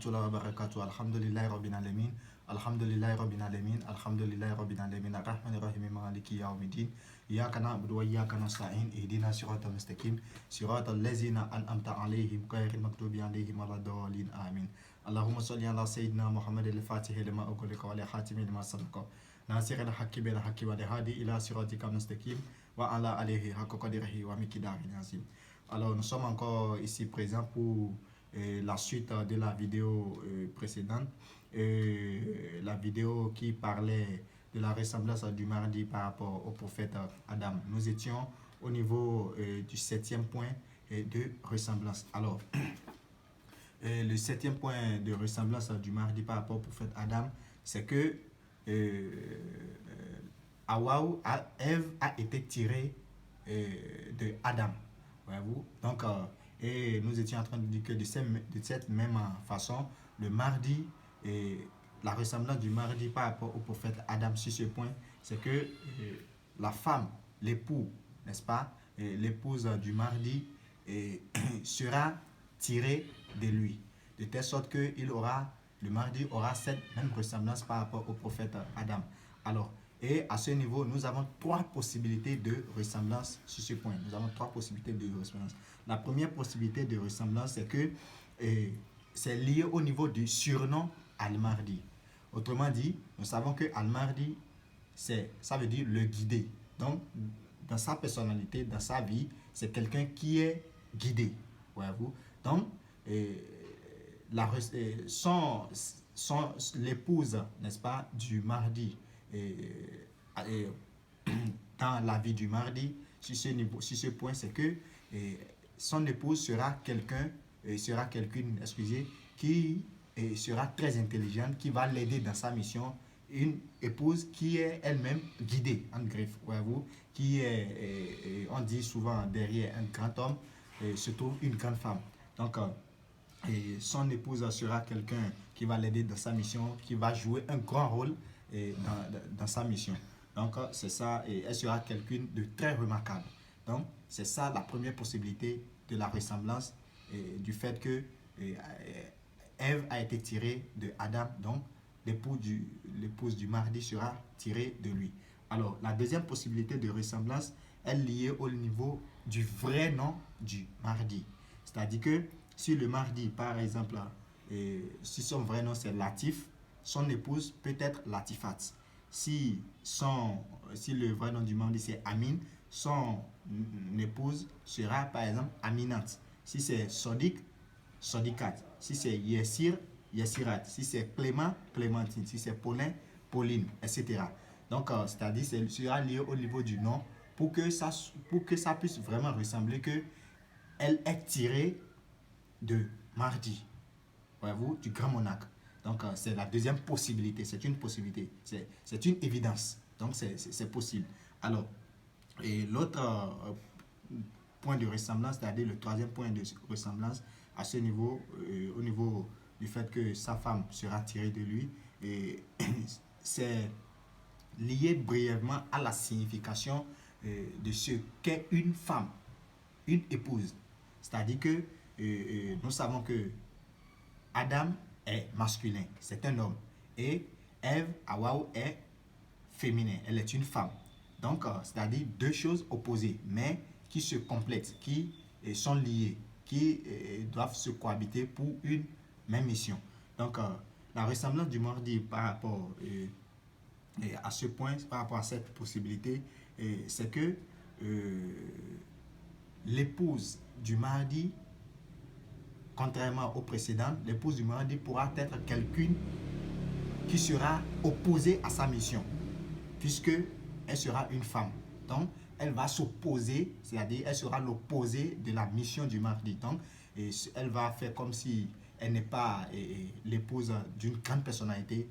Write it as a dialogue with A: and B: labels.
A: rahmatullahi wa barakatuh. Alhamdulillahi rabbil alamin. Alhamdulillahi rabbil alamin. Alhamdulillahi rabbil alamin. Ar-Rahmanir Rahim Maliki yawmiddin. Iyyaka na'budu wa iyyaka nasta'in. Ihdina siratal mustaqim. Siratal ladzina an'amta 'alaihim ghairil maghdubi 'alaihim waladdallin. Amin. Allahumma salli ala sayyidina Muhammad al-Fatih lima ughliqa wal khatimi lima sabaqa. Nasir al-haqqi bil haqqi wal hadi ila siratikal mustaqim wa ala alihi haqqa qadrihi wa miqdarihi azim. Alors nous sommes encore ici présents pour la suite de la vidéo précédente, la vidéo qui parlait de la ressemblance du mardi par rapport au prophète Adam. Nous étions au niveau du 7e point de ressemblance. Alors, le 7e point de ressemblance du mardi par rapport au prophète Adam, c'est que Ève a été tirée de Adam. Voyez-vous? Donc, et nous étions en train de dire que de cette même façon, le mardi, la ressemblance du mardi par rapport au prophète Adam sur ce point, c'est que la femme, l'époux, n'est-ce pas, l'épouse du mardi sera tirée de lui, de telle sorte que le mardi aura cette même ressemblance par rapport au prophète Adam. Alors, et à ce niveau, nous avons trois possibilités de ressemblance sur ce point. Nous avons trois possibilités de ressemblance. La première possibilité de ressemblance, c'est que c'est lié au niveau du surnom Al-Mahdi. Autrement dit, nous savons que Al-Mahdi, ça veut dire le guidé. Donc, dans sa personnalité, dans sa vie, c'est quelqu'un qui est guidé. Voyez-vous? Donc, l'épouse, n'est-ce pas, du Mahdi, dans la vie du mardi, sur ce point, c'est que son épouse sera quelqu'une, excusez, qui sera très intelligente, qui va l'aider dans sa mission. Une épouse qui est elle-même guidée, en griffe, voyez-vous, qui est, on dit souvent, derrière un grand homme, se trouve une grande femme. Donc, son épouse sera quelqu'un qui va l'aider dans sa mission, qui va jouer un grand rôle dans sa mission. Donc, c'est ça, et elle sera quelqu'un de très remarquable. Donc, c'est ça la première possibilité de la ressemblance du fait que Ève a été tirée de Adam, donc l'épouse du mardi sera tirée de lui. Alors, la deuxième possibilité de ressemblance est liée au niveau du vrai nom du mardi. C'est-à-dire que si le mardi, par exemple, si son vrai nom c'est Latif, son épouse peut être Latifat. Si le vrai nom du mardi c'est Amin, son épouse sera par exemple Aminat. Si c'est Sodik, Sodikat. Si c'est Yessir, Yessirat. Si c'est Clément, Clémentine. Si c'est Paulin, Pauline, etc. Donc, c'est-à-dire que ce sera lié au niveau du nom pour que ça puisse vraiment ressembler que elle est tirée de mardi. Voyez-vous, du grand monarque. Donc, c'est la deuxième possibilité. C'est une possibilité. C'est une évidence. Donc, c'est possible. Alors, et l'autre point de ressemblance, c'est-à-dire le troisième point de ressemblance à ce niveau, au niveau du fait que sa femme sera tirée de lui, c'est lié brièvement à la signification de ce qu'est une femme, une épouse. C'est-à-dire que nous savons que Adam est masculin, c'est un homme. Et Ève, Hawa, est féminin, elle est une femme. Donc, c'est-à-dire deux choses opposées, mais qui se complètent, qui sont liées, qui doivent se cohabiter pour une même mission. Donc, la ressemblance du mardi par rapport à ce point, par rapport à cette possibilité, c'est que l'épouse du mardi, contrairement au précédent, l'épouse du mardi pourra être quelqu'un qui sera opposé à sa mission, puisque elle sera une femme. Donc, elle va s'opposer, c'est-à-dire elle sera l'opposé de la mission du mardi. Donc, elle va faire comme si elle n'est pas l'épouse d'une grande personnalité,